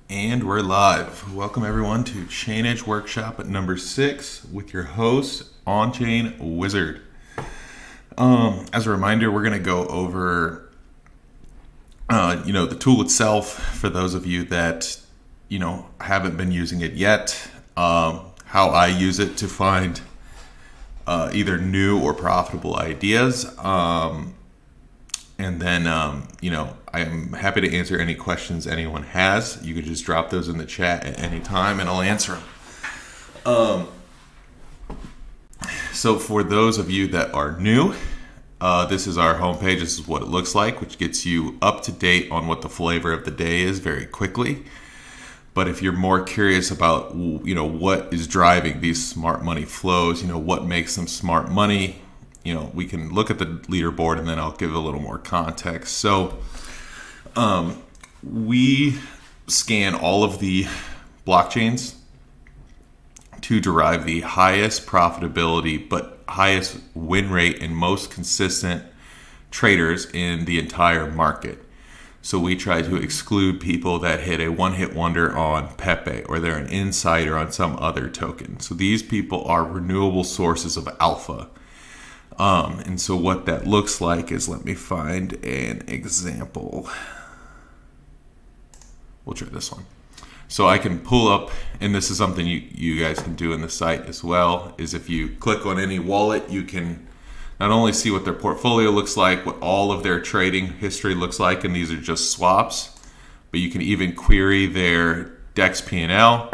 And we're live. Welcome everyone to chainEDGE workshop at number 6 with your host, On-Chain Wizard. As a reminder, we're going to go over, the tool itself for those of you that, haven't been using it yet, how I use it to find either new or profitable ideas. And then, I am happy to answer any questions anyone has. You can just drop those in the chat at any time and I'll answer them. So for those of you that are new, this is our homepage. This is what it looks like, which gets you up to date on what the flavor of the day is very quickly. But if you're more curious about, what is driving these smart money flows, what makes them smart money, we can look at the leaderboard and then I'll give a little more context. So we scan all of the blockchains to derive the highest profitability but highest win rate and most consistent traders in the entire market. So we try to exclude people that hit a one-hit wonder on Pepe or they're an insider on some other token. So these people are renewable sources of alpha. And so what that looks like is, let me find an example. We'll try this one. So I can pull up, and this is something you guys can do in the site as well, is if you click on any wallet, you can not only see what their portfolio looks like, what all of their trading history looks like, and these are just swaps, but you can even query their DEX P&L.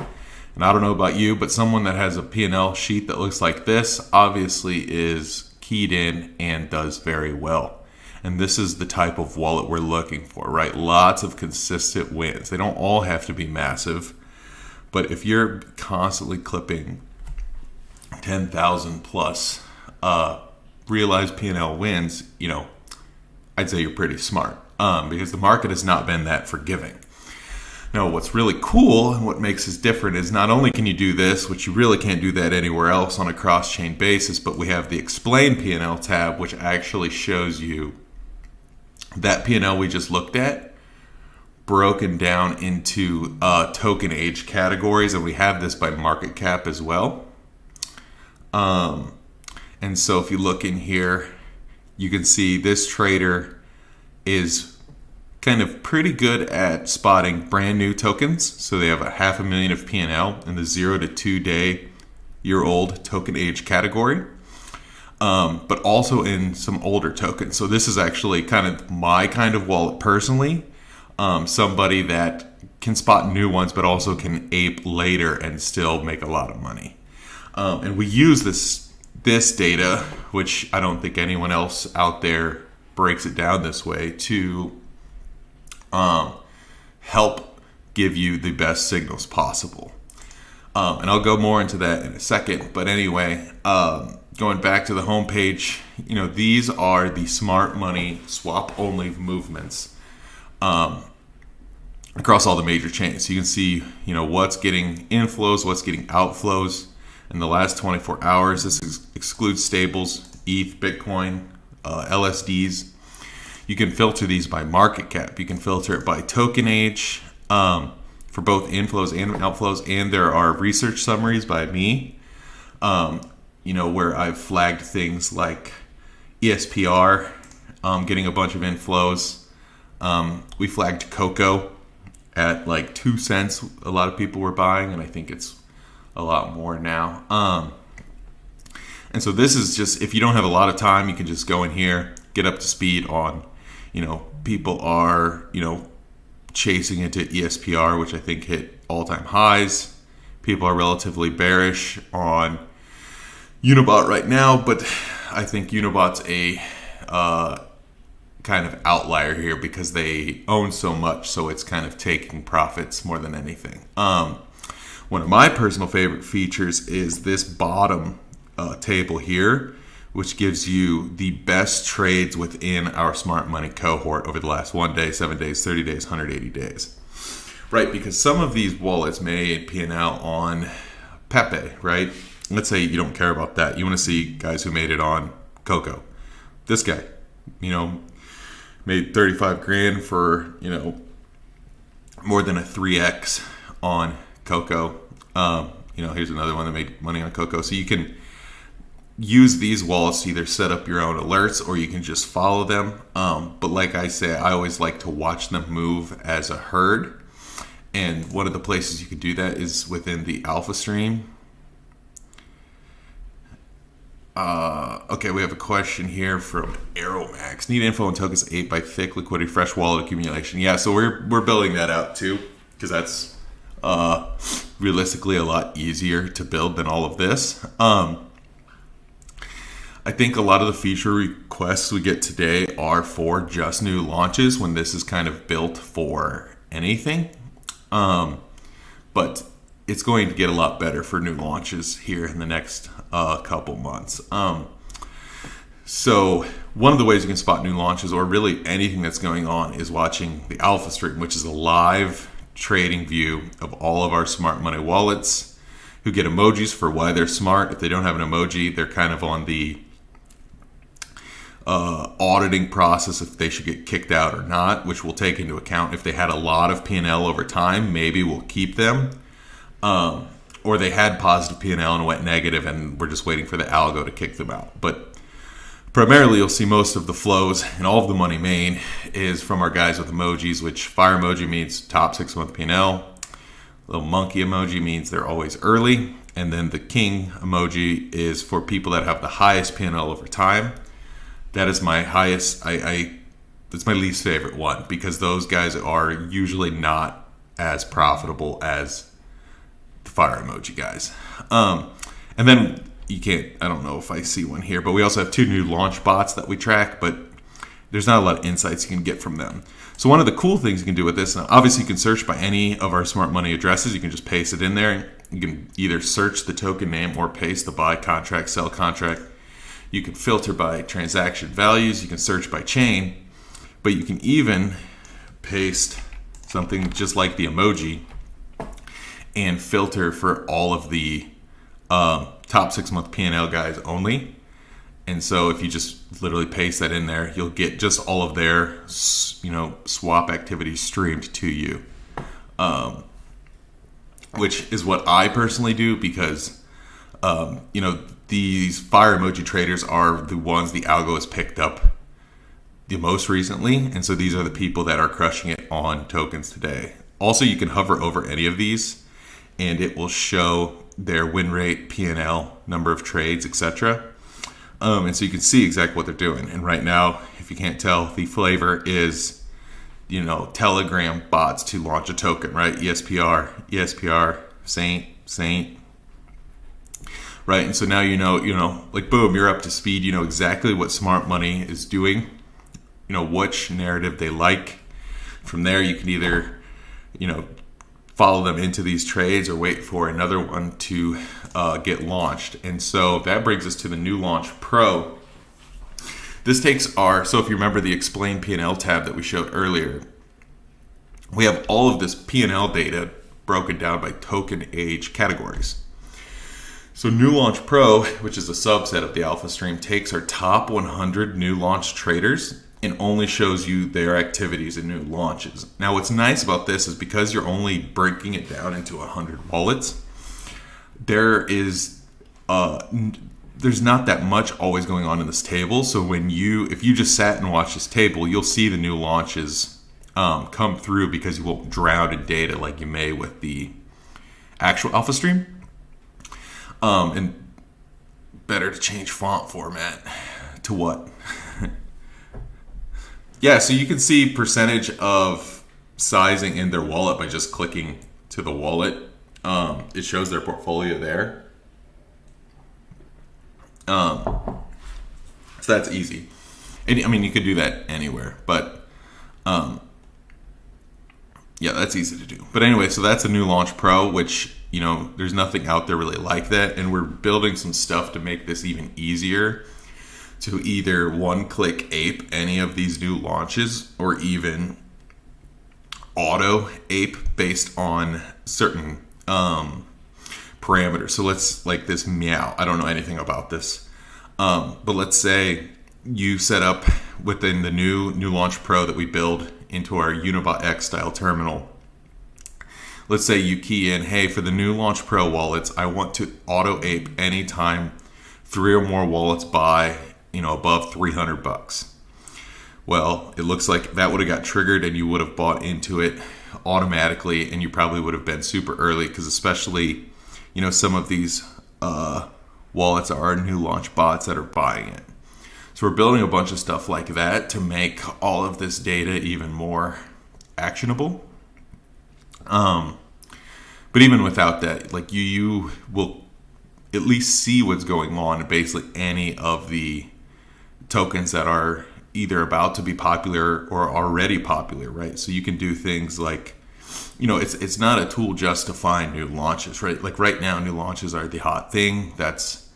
And I don't know about you, but someone that has a P&L sheet that looks like this obviously is keyed in and does very well. And this is the type of wallet we're looking for, right? Lots of consistent wins. They don't all have to be massive, but if you're constantly clipping 10,000 plus realized P&L wins, I'd say you're pretty smart because the market has not been that forgiving. Now, what's really cool and what makes us different is not only can you do this, which you really can't do that anywhere else on a cross-chain basis, but we have the Explain P&L tab, which actually shows you that P&L we just looked at broken down into token-age categories, and we have this by market cap as well. And so if you look in here, you can see this trader is kind of pretty good at spotting brand new tokens. So they have a 500,000 of P&L in the 0 to 2 day year old token age category, but also in some older tokens. So this is actually kind of my kind of wallet personally, somebody that can spot new ones, but also can ape later and still make a lot of money. And we use this data, which I don't think anyone else out there breaks it down this way, to help give you the best signals possible. And I'll go more into that in a second. But anyway, going back to the homepage, these are the smart money swap only movements across all the major chains. So you can see, what's getting inflows, what's getting outflows in the last 24 hours. This excludes stables, ETH, Bitcoin, LSDs. You can filter these by market cap. You can filter it by token age for both inflows and outflows. And there are research summaries by me, where I've flagged things like ESPR getting a bunch of inflows. We flagged Cocoa at like 2 cents. A lot of people were buying, and I think it's a lot more now. And so this is just, if you don't have a lot of time, you can just go in here, get up to speed on, people are, chasing into ESPR, which I think hit all-time highs. People are relatively bearish on Unibot right now, but I think Unibot's a kind of outlier here because they own so much, so it's kind of taking profits more than anything. One of my personal favorite features is this bottom table here, which gives you the best trades within our smart money cohort over the last 1 day, 7 days, 30 days, 180 days. Right, because some of these wallets made P&L on Pepe, right? Let's say you don't care about that. You want to see guys who made it on Coco. This guy, made 35 grand for, more than a 3x on Coco. Here's another one that made money on Coco. So you can use these wallets to either set up your own alerts or you can just follow them. But like I say, I always like to watch them move as a herd. And one of the places you can do that is within the alpha stream. Okay, we have a question here from Aeromax. Need info on tokens 8 by thick liquidity fresh wallet accumulation. Yeah, so we're building that out too, because that's realistically a lot easier to build than all of this. I think a lot of the feature requests we get today are for just new launches when this is kind of built for anything. But it's going to get a lot better for new launches here in the next couple months. So one of the ways you can spot new launches or really anything that's going on is watching the alpha stream, which is a live trading view of all of our smart money wallets who get emojis for why they're smart. If they don't have an emoji, they're kind of on the auditing process if they should get kicked out or not, which we'll take into account. If they had a lot of P&L over time, maybe we'll keep them. Or they had positive P&L and went negative and we're just waiting for the algo to kick them out. But primarily you'll see most of the flows and all of the money made is from our guys with emojis, which fire emoji means top 6 month P&L. Little monkey emoji means they're always early. And then the king emoji is for people that have the highest P&L over time. That is my highest, that's my least favorite one because those guys are usually not as profitable as the fire emoji guys. And then you can't, I don't know if I see one here, but we also have 2 new launch bots that we track, but there's not a lot of insights you can get from them. So one of the cool things you can do with this, and obviously you can search by any of our smart money addresses. You can just paste it in there. You can either search the token name or paste the buy contract, sell contract. You can filter by transaction values. You can search by chain, but you can even paste something just like the emoji and filter for all of the top 6 month P&L guys only. And so if you just literally paste that in there, you'll get just all of their, swap activities streamed to you, which is what I personally do because, these fire emoji traders are the ones the algo has picked up the most recently. And so these are the people that are crushing it on tokens today. Also, you can hover over any of these and it will show their win rate, P&L, number of trades, etc. And so you can see exactly what they're doing. And right now, if you can't tell, the flavor is, Telegram bots to launch a token, right? ESPR, Saint. Right, and so now boom, you're up to speed. You know exactly what smart money is doing. Which narrative they like. From there, you can either, follow them into these trades or wait for another one to get launched. And so that brings us to the new launch Pro. This takes so if you remember the explain P&L tab that we showed earlier, we have all of this P&L data broken down by token age categories. So New Launch Pro, which is a subset of the alpha stream, takes our top 100 new launch traders and only shows you their activities and new launches. Now, what's nice about this is because you're only breaking it down into 100 wallets, there's not that much always going on in this table. So if you just sat and watched this table, you'll see the new launches come through because you won't drown in data like you may with the actual alpha stream. And better to change font format to what? Yeah, so you can see percentage of sizing in their wallet by just clicking to the wallet. It shows their portfolio there. So that's easy. And you could do that anywhere, but that's easy to do. But anyway, so that's a New Launch Pro, which there's nothing out there really like that, and we're building some stuff to make this even easier to either one-click ape any of these new launches or even auto ape based on certain parameters. So let's like this meow. I don't know anything about this, but let's say you set up within the new Launch Pro that we build into our Unibot X style terminal. let's say you key in, hey, for the new Launch Pro wallets, I want to auto ape anytime 3 or more wallets buy, above $300. Well, it looks like that would have got triggered and you would have bought into it automatically, and you probably would have been super early, because especially, some of these wallets are new launch bots that are buying it. So we're building a bunch of stuff like that to make all of this data even more actionable. But even without that, like you will at least see what's going on in basically any of the tokens that are either about to be popular or already popular, right? So you can do things like, it's not a tool just to find new launches, right? Like right now, new launches are the hot thing. That's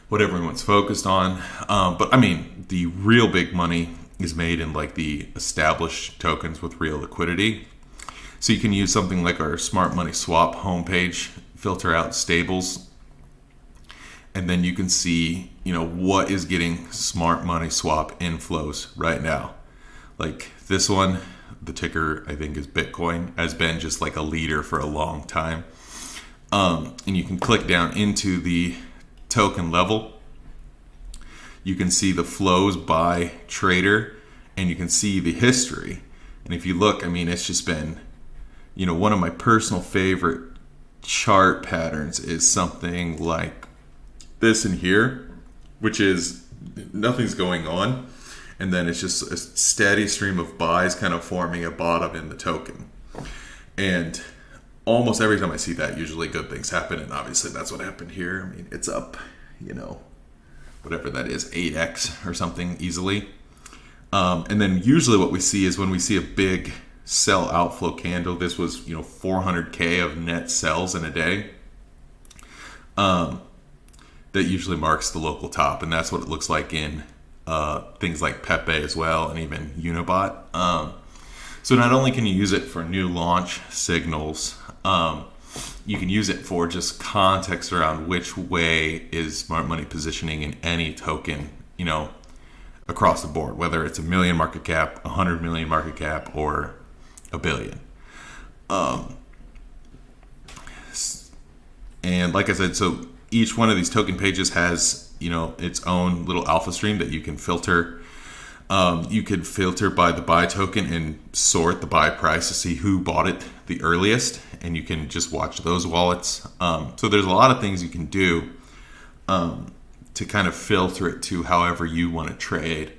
what everyone's focused on. But I mean, the real big money is made in like the established tokens with real liquidity. So you can use something like our Smart Money Swap homepage, filter out stables, and then you can see, what is getting Smart Money Swap inflows right now. Like this one, the ticker I think is Bitcoin, has been just like a leader for a long time. And you can click down into the token level. You can see the flows by trader, and you can see the history. And if you look, I mean, it's just been, one of my personal favorite chart patterns is something like this in here, which is nothing's going on, and then it's just a steady stream of buys kind of forming a bottom in the token. And almost every time I see that, usually good things happen, and obviously that's what happened here. I mean, it's up, whatever that is, 8x or something easily. And then usually what we see is when we see a big sell outflow candle, this was 400k of net sells in a day, that usually marks the local top, and that's what it looks like in things like Pepe as well, and even Unibot. So not only can you use it for new launch signals, you can use it for just context around which way is smart money positioning in any token, across the board, whether it's 1 million market cap, 100 million market cap, or 1 billion. And like I said, so each one of these token pages has, its own little alpha stream that you can filter. You could filter by the buy token and sort the buy price to see who bought it the earliest, and you can just watch those wallets. So there's a lot of things you can do to kind of filter it to however you want to trade.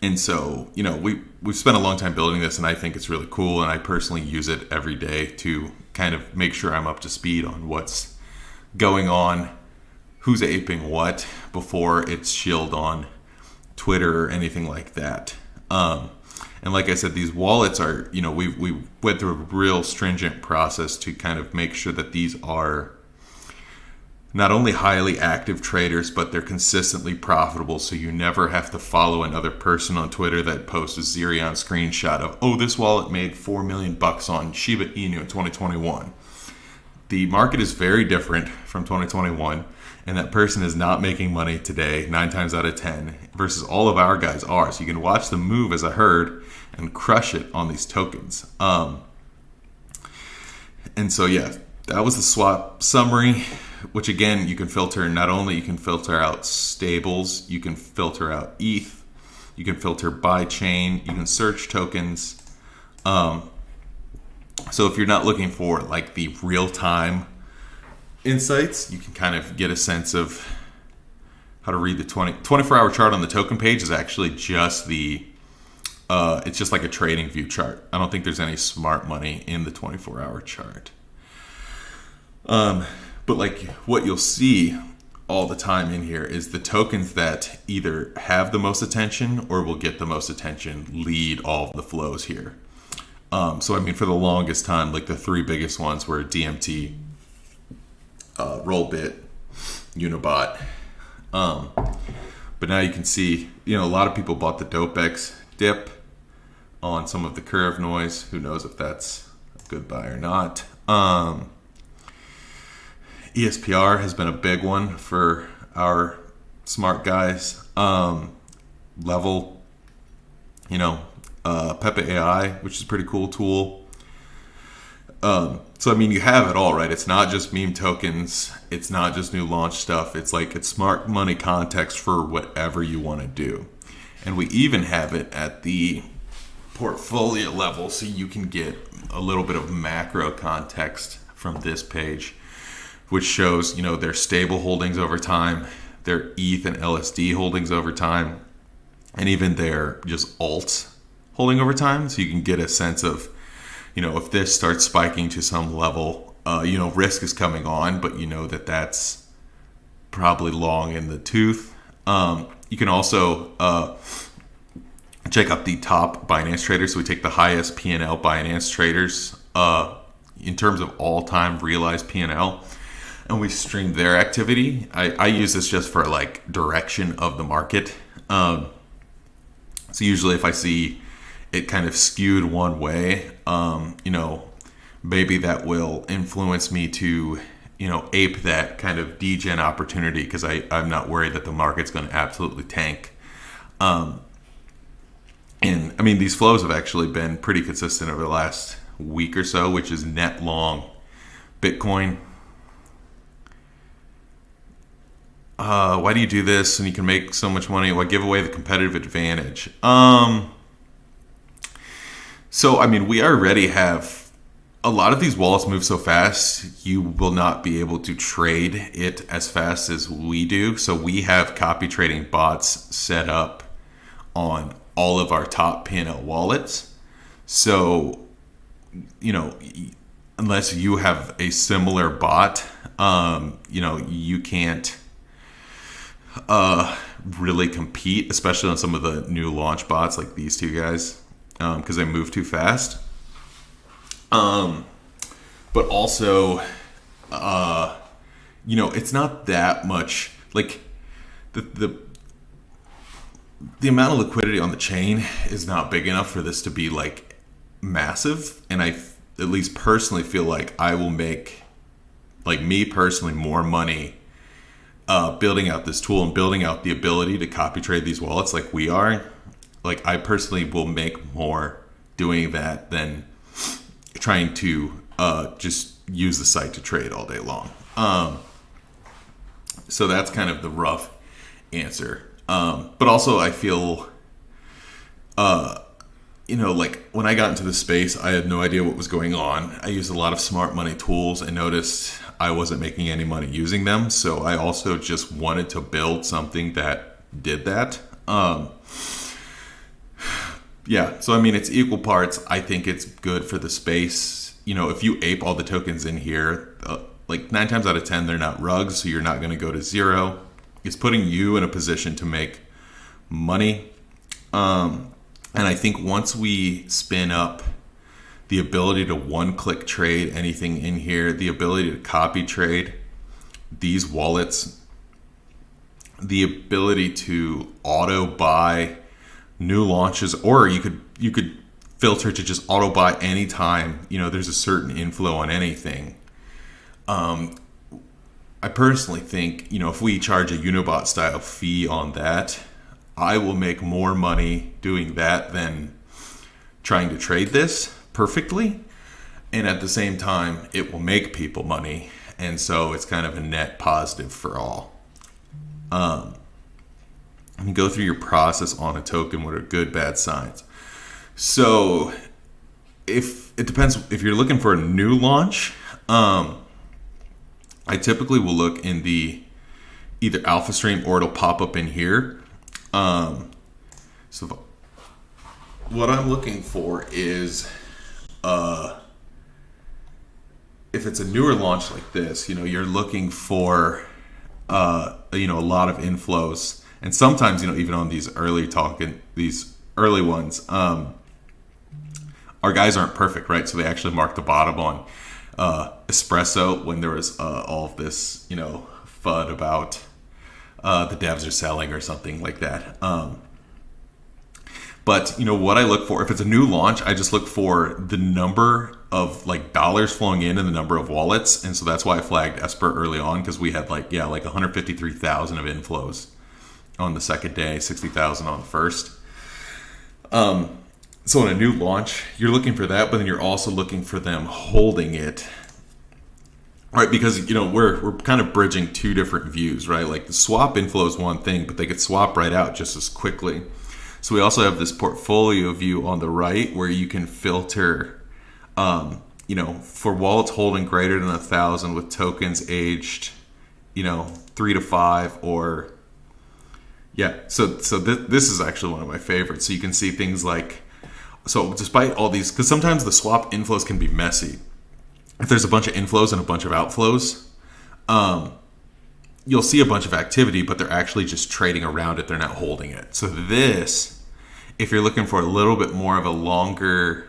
And so, we've spent a long time building this, and I think it's really cool, and I personally use it every day to kind of make sure I'm up to speed on what's going on, who's aping what, before it's shilled on Twitter or anything like that. And like I said, these wallets are, we went through a real stringent process to kind of make sure that these are not only highly active traders, but they're consistently profitable, so you never have to follow another person on Twitter that posts a Xerion screenshot of, oh, this wallet made $4 million on Shiba Inu in 2021. The market is very different from 2021, and that person is not making money today 9 times out of 10 versus all of our guys are. So you can watch them move as a herd and crush it on these tokens. And so, yeah, that was the swap summary, which again, you can filter. Not only you can filter out stables, you can filter out ETH, you can filter by chain, you can search tokens. So if you're not looking for like the real-time insights, you can kind of get a sense of how to read the 24-hour chart on the token page is actually just it's just like a trading view chart. I don't think there's any smart money in the 24-hour chart. But like what you'll see all the time in here is the tokens that either have the most attention or will get the most attention lead all of the flows here. So I mean, for the longest time, like the 3 biggest ones were DMT, Rollbit, Unibot. But now you can see, a lot of people bought the DopeX dip on some of the curve noise. Who knows if that's a good buy or not. ESPR has been a big one for our smart guys. Level, Pepe AI, which is a pretty cool tool. So I mean, you have it all, right? It's not just meme tokens. It's not just new launch stuff. It's like it's smart money context for whatever you want to do. And we even have it at the portfolio level, so you can get a little bit of macro context from this page, which shows, their stable holdings over time, their ETH and LSD holdings over time, and even their just alts holding over time. So you can get a sense of, if this starts spiking to some level, risk is coming on, but that's probably long in the tooth. You can also check out the top Binance traders. So we take the highest P&L Binance traders in terms of all-time realized P&L, and we stream their activity. I use this just for like direction of the market. So usually if I see it kind of skewed one way, maybe that will influence me to, ape that kind of degen opportunity, because I'm not worried that the market's going to absolutely tank. And I mean, these flows have actually been pretty consistent over the last week or so, which is net long Bitcoin. Why do you do this and you can make so much money? Why give away the competitive advantage? So, I mean, we already have a lot of these wallets move so fast, you will not be able to trade it as fast as we do. So we have copy trading bots set up on all of our top P&L wallets. So, unless you have a similar bot, you can't really compete, especially on some of the new launch bots like these two guys. Because they move too fast. But also, it's not that much, like the amount of liquidity on the chain is not big enough for this to be like massive. And I at least personally feel like I will make, like me personally, more money building out this tool and building out the ability to copy trade these wallets like we are. Like I personally will make more doing that than trying to just use the site to trade all day long. So that's kind of the rough answer. But also I feel, like when I got into the space, I had no idea what was going on. I used a lot of smart money tools and noticed I wasn't making any money using them. So I also just wanted to build something that did that. Yeah, so I mean, it's equal parts. I think it's good for the space. If you ape all the tokens in here, like 9 times out of 10, they're not rugs, so you're not going to go to zero. It's putting you in a position to make money. And I think once we spin up the ability to one-click trade anything in here, the ability to copy trade these wallets, the ability to auto buy new launches, or you could filter to just auto buy anytime there's a certain inflow on anything. I personally think if we charge a Unibot style fee on that, I will make more money doing that than trying to trade this perfectly, and at the same time it will make people money, and so it's kind of a net positive for all. And go through your process on a token. What are good, bad signs? So if it depends, if you're looking for a new launch, I typically will look in the either alpha stream or it'll pop up in here. So what I'm looking for is if it's a newer launch like this, you're looking for a lot of inflows. And sometimes, even on these these early ones, our guys aren't perfect, right? So they actually marked the bottom on espresso when there was all of this, FUD about the devs are selling or something like that. But what I look for, if it's a new launch, I just look for the number of like dollars flowing in and the number of wallets. And so that's why I flagged Esper early on, because we had like 153,000 of inflows on the second day, 60,000 on the first. So in a new launch, you're looking for that, but then you're also looking for them holding it, right? Because we're kind of bridging two different views, right? Like the swap inflow is one thing, but they could swap right out just as quickly. So we also have this portfolio view on the right where you can filter, for wallets holding greater than 1,000 with tokens aged, 3 to 5 or. Yeah, so this is actually one of my favorites. So you can see things like, so despite all these, because sometimes the swap inflows can be messy. If there's a bunch of inflows and a bunch of outflows, you'll see a bunch of activity, but they're actually just trading around it. They're not holding it. So this, if you're looking for a little bit more of a longer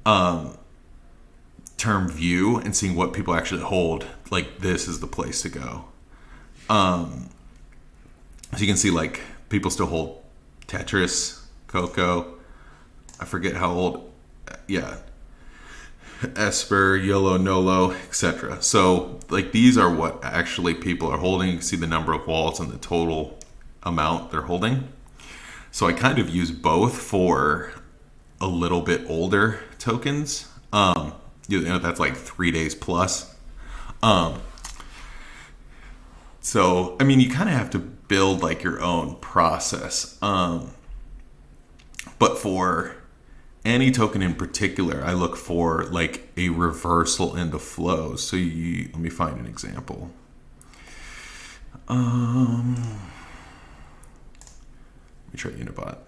term view and seeing what people actually hold, like this is the place to go. So you can see like people still hold Tetris, Coco, I forget how old, Esper, YOLO, NOLO, etc. So like these are what actually people are holding. You can see the number of wallets and the total amount they're holding. So I kind of use both for a little bit older tokens. That's like 3 days plus. So, I mean, you kind of have to build like your own process. But for any token in particular, I look for like a reversal in the flow. So let me find an example. Let me try Unibot.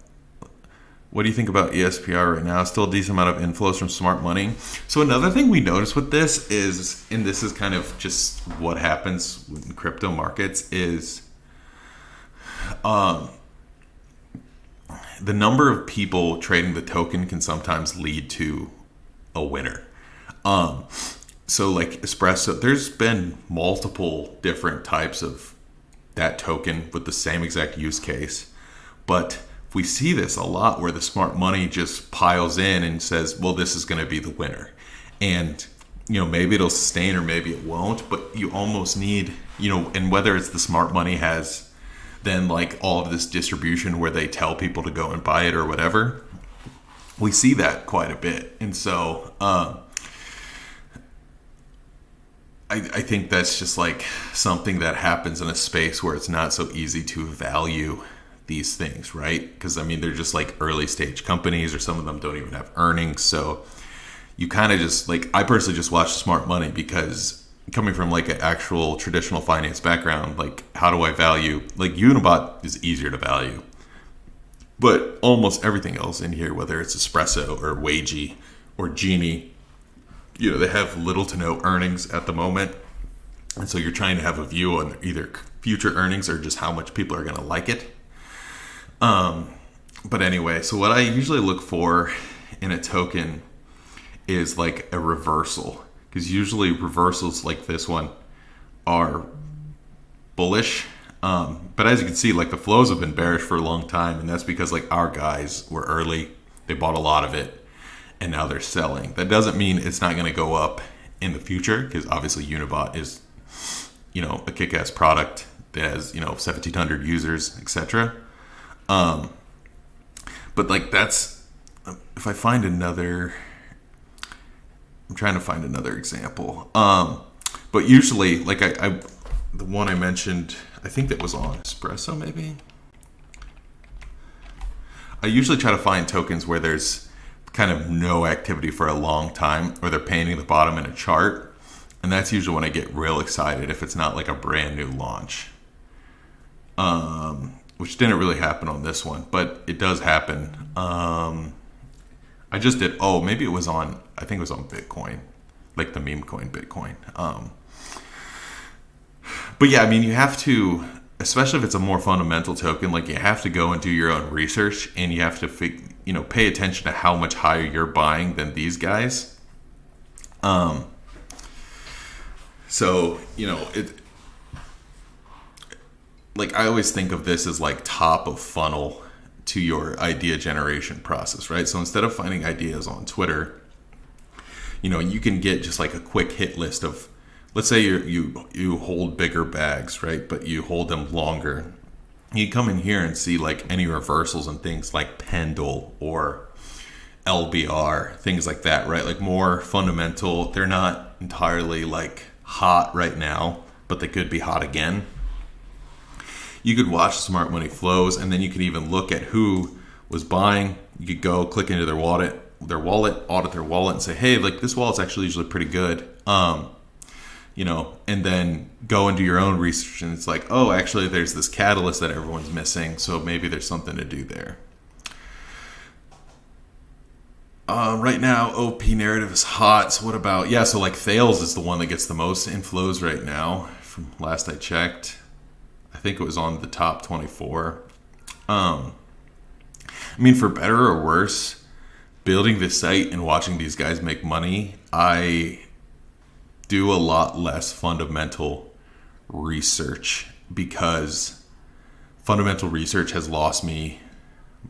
What do you think about ESPR right now? Still a decent amount of inflows from smart money. So another thing we notice with this is, and this is kind of just what happens in crypto markets, is the number of people trading the token can sometimes lead to a winner. So like Espresso, there's been multiple different types of that token with the same exact use case. But we see this a lot where the smart money just piles in and says, well, this is going to be the winner. And, maybe it'll sustain or maybe it won't, but you almost need, and whether it's the smart money has then like all of this distribution where they tell people to go and buy it or whatever, we see that quite a bit. And so I think that's just like something that happens in a space where it's not so easy to value these things, right? Because I mean, they're just like early stage companies, or some of them don't even have earnings. So you kind of just like, I personally just watch smart money because coming from like an actual traditional finance background, like how do I value, like Unibot is easier to value, but almost everything else in here, whether it's Espresso or Wagey or Genie, they have little to no earnings at the moment. And so you're trying to have a view on either future earnings or just how much people are going to like it. But anyway, so what I usually look for in a token is like a reversal, because usually reversals like this one are bullish. But as you can see, like the flows have been bearish for a long time, and that's because like our guys were early, they bought a lot of it, and now they're selling. That doesn't mean it's not going to go up in the future, because obviously Unibot is, a kick-ass product that has, 1,700 users, etc. But like that's, if I find another, I'm trying to find another example. But usually like the one I mentioned, I think that was on Espresso maybe. I usually try to find tokens where there's kind of no activity for a long time, or they're painting the bottom in a chart. And that's usually when I get real excited, if it's not like a brand new launch. Which didn't really happen on this one, but it does happen. I just did, maybe it was on, I think it was on Bitcoin, like the meme coin Bitcoin. But yeah, I mean, you have to, especially if it's a more fundamental token, like you have to go and do your own research, and you have to pay attention to how much higher you're buying than these guys. So, like I always think of this as like top of funnel to your idea generation process, right? So instead of finding ideas on Twitter, you can get just like a quick hit list of, let's say you hold bigger bags, right? But you hold them longer. You come in here and see like any reversals and things like Pendle or LBR, things like that, right? Like more fundamental. They're not entirely like hot right now, but they could be hot again. You could watch smart money flows, and then you can even look at who was buying. You could go click into their wallet, audit their wallet, and say, hey, like this wallet's actually usually pretty good. And then go and do your own research, and it's like, oh, actually there's this catalyst that everyone's missing, so maybe there's something to do there. Right now, OP narrative is hot. So what about, so like Thales is the one that gets the most inflows right now. From last I checked, I think it was on the top 24. I mean, for better or worse, building this site and watching these guys make money, I do a lot less fundamental research because fundamental research has lost me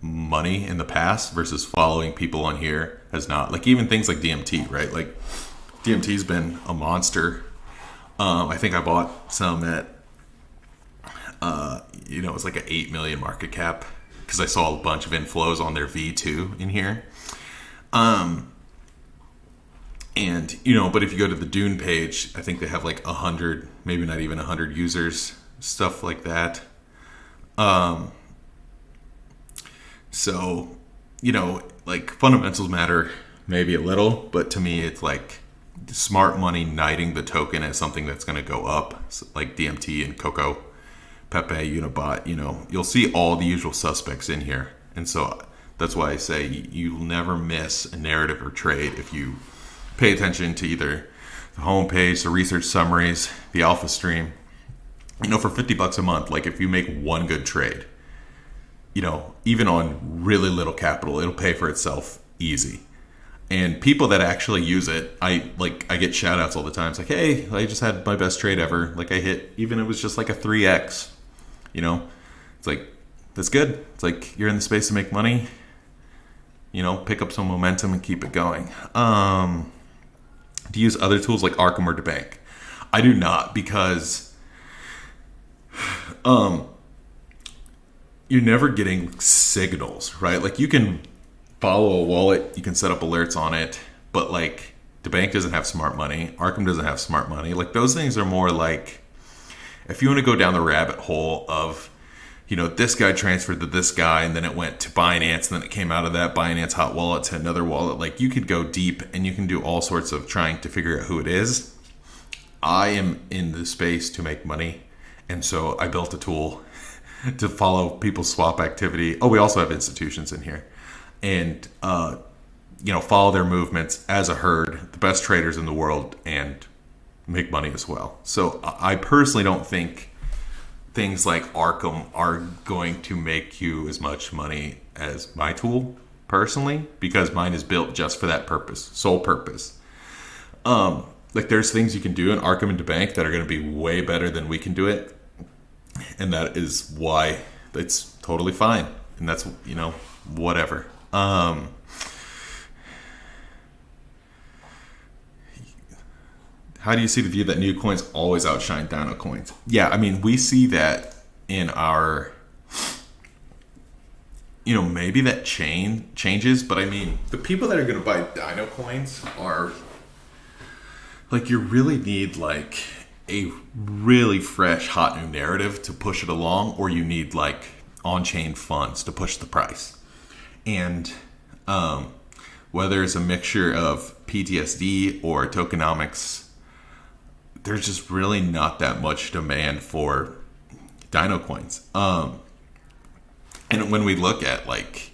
money in the past versus following people on here has not. Like even things like DMT, right? Like DMT's been a monster. I think I bought some at it was like an 8 million market cap because I saw a bunch of inflows on their V2 in here. But if you go to the Dune page, I think they have like 100, maybe not even 100 users, stuff like that. So, like fundamentals matter maybe a little, but to me it's like smart money knighting the token as something that's going to go up, so like DMT and Coco, Pepe, Unibot, you'll see all the usual suspects in here. And so that's why I say you'll never miss a narrative or trade if you pay attention to either the homepage, the research summaries, the alpha stream. For $50 a month, like if you make one good trade, even on really little capital, it'll pay for itself easy. And people that actually use it, I get shout outs all the time. It's like, hey, I just had my best trade ever. Like I hit, even it was just like a 3x, it's like, that's good. It's like, you're in the space to make money, pick up some momentum and keep it going. Do you use other tools like Arkham or DeBank? I do not, because you're never getting signals, right? Like you can follow a wallet, you can set up alerts on it, but like DeBank doesn't have smart money, Arkham doesn't have smart money. Like those things are more like, if you want to go down the rabbit hole of, this guy transferred to this guy and then it went to Binance and then it came out of that Binance hot wallet to another wallet. Like you could go deep and you can do all sorts of trying to figure out who it is. I am in the space to make money. And so I built a tool to follow people's swap activity. Oh, we also have institutions in here. And, follow their movements as a herd, the best traders in the world, and make money as well. So I personally don't think things like Arkham are going to make you as much money as my tool, personally, because mine is built just for that purpose, sole purpose. Like there's things you can do in Arkham and DeBank that are going to be way better than we can do it. And that is why it's totally fine. And that's, whatever. How do you see the view that new coins always outshine Dino coins? Yeah, I mean, we see that in our, maybe that changes, but I mean, the people that are going to buy Dino coins are, like, you really need, like, a really fresh, hot new narrative to push it along, or you need, like, on-chain funds to push the price. And whether it's a mixture of PTSD or tokenomics, there's just really not that much demand for Dino coins. And when we look at, like,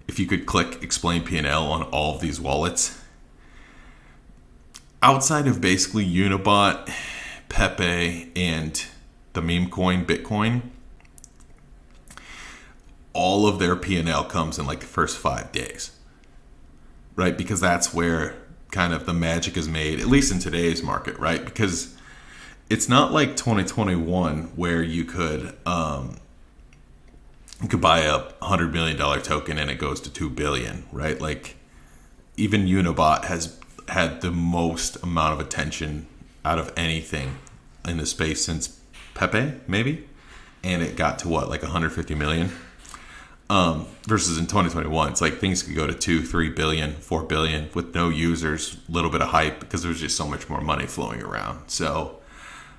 if you could click explain P&L on all of these wallets, outside of basically Unibot, Pepe, and the meme coin, Bitcoin, all of their P&L comes in like the first 5 days, right? Because that's where kind of the magic is made, at least in today's market, right? Because it's not like 2021 where you could buy a $100 million token and it goes to 2 billion, right? Like even Unibot has had the most amount of attention out of anything in the space since Pepe, maybe, and it got to what, like 150 million. Versus in 2021, it's like things could go to 2, 3 billion, 4 billion with no users, a little bit of hype because there's just so much more money flowing around. So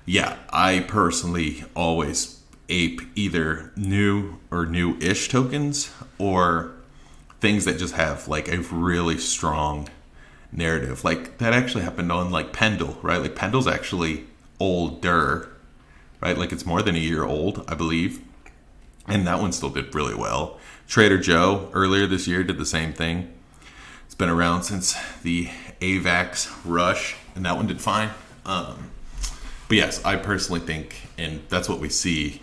yeah, I personally always ape either new or new-ish tokens or things that just have like a really strong narrative. Like that actually happened on like Pendle, right? Like Pendle's actually older, right? Like it's more than a year old, I believe. And that one still did really well. Trader Joe earlier this year did the same thing. It's been around since the AVAX rush, and that one did fine. But yes, I personally think, and that's what we see,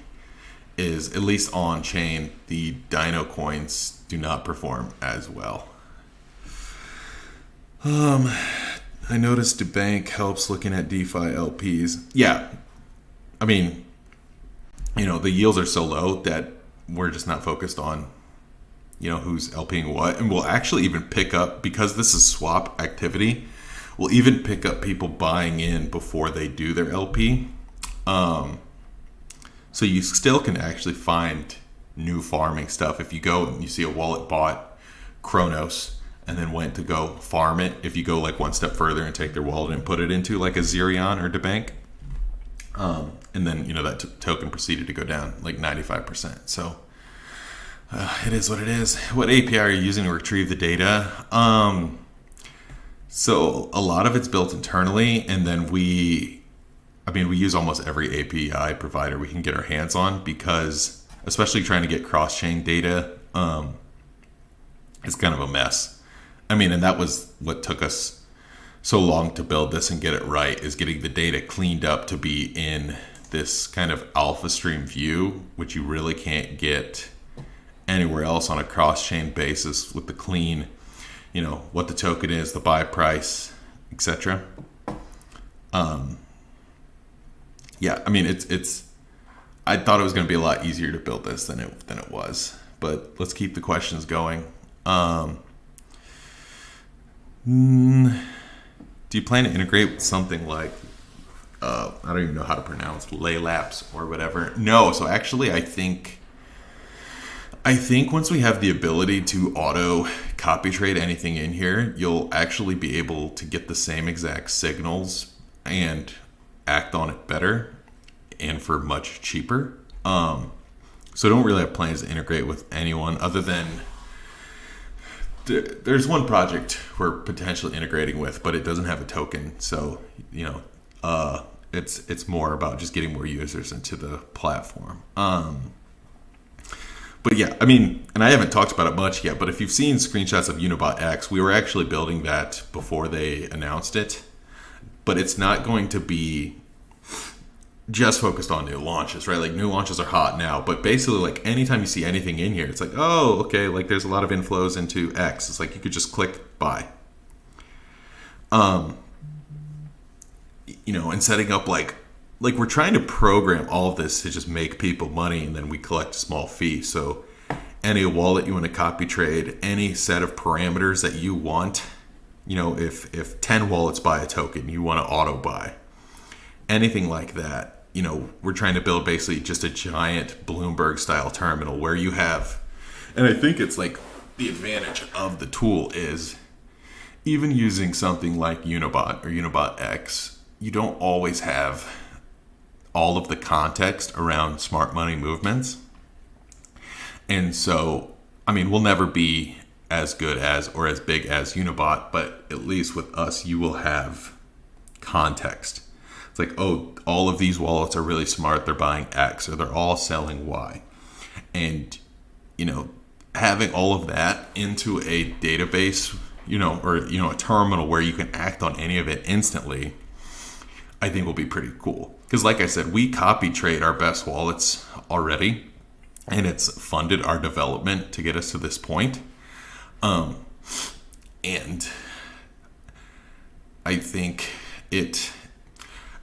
is at least on chain, the Dino coins do not perform as well. I noticed the bank helps looking at DeFi LPs. Yeah, I mean, the yields are so low that we're just not focused on, who's LPing what. And we'll actually even pick up, because this is swap activity, we'll even pick up people buying in before they do their LP. So you still can actually find new farming stuff. If you go and you see a wallet bought Kronos and then went to go farm it, if you go like one step further and take their wallet and put it into like a Zerion or DeBank, and then that token proceeded to go down like 95%. So it is what it is. What API are you using to retrieve the data? So a lot of it's built internally, and then we use almost every API provider we can get our hands on, because especially trying to get cross-chain data is kind of a mess. And that was what took us so long to build this and get it right, is getting the data cleaned up to be in this kind of alpha stream view, which you really can't get anywhere else on a cross-chain basis with the clean, what the token is, the buy price, etc. Yeah, it's. I thought it was going to be a lot easier to build this than it was, but let's keep the questions going. Do you plan to integrate with something like, I don't even know how to pronounce, Laylapse or whatever? No. So actually, I think once we have the ability to auto copy trade anything in here, you'll actually be able to get the same exact signals and act on it better and for much cheaper. So I don't really have plans to integrate with anyone other than there's one project we're potentially integrating with, but it doesn't have a token. So, it's more about just getting more users into the platform. But yeah, and I haven't talked about it much yet, but if you've seen screenshots of Unibot X, we were actually building that before they announced it. But it's not going to be just focused on new launches, right? Like new launches are hot now, but basically like anytime you see anything in here, it's like, oh, okay, like there's a lot of inflows into X. It's like you could just click buy. And setting up like we're trying to program all of this to just make people money, and then we collect a small fee. So any wallet you want to copy trade, any set of parameters that you want, if 10 wallets buy a token, you want to auto buy. Anything like that, we're trying to build basically just a giant Bloomberg style terminal where you have, and I think it's like the advantage of the tool is even using something like Unibot or Unibot X, you don't always have all of the context around smart money movements. And so, we'll never be as good as or as big as Unibot, but at least with us, you will have context. It's like, oh, all of these wallets are really smart. They're buying X or they're all selling Y. And, having all of that into a database, or, a terminal where you can act on any of it instantly, I think will be pretty cool. Because like I said, we copy trade our best wallets already, and it's funded our development to get us to this point. And I think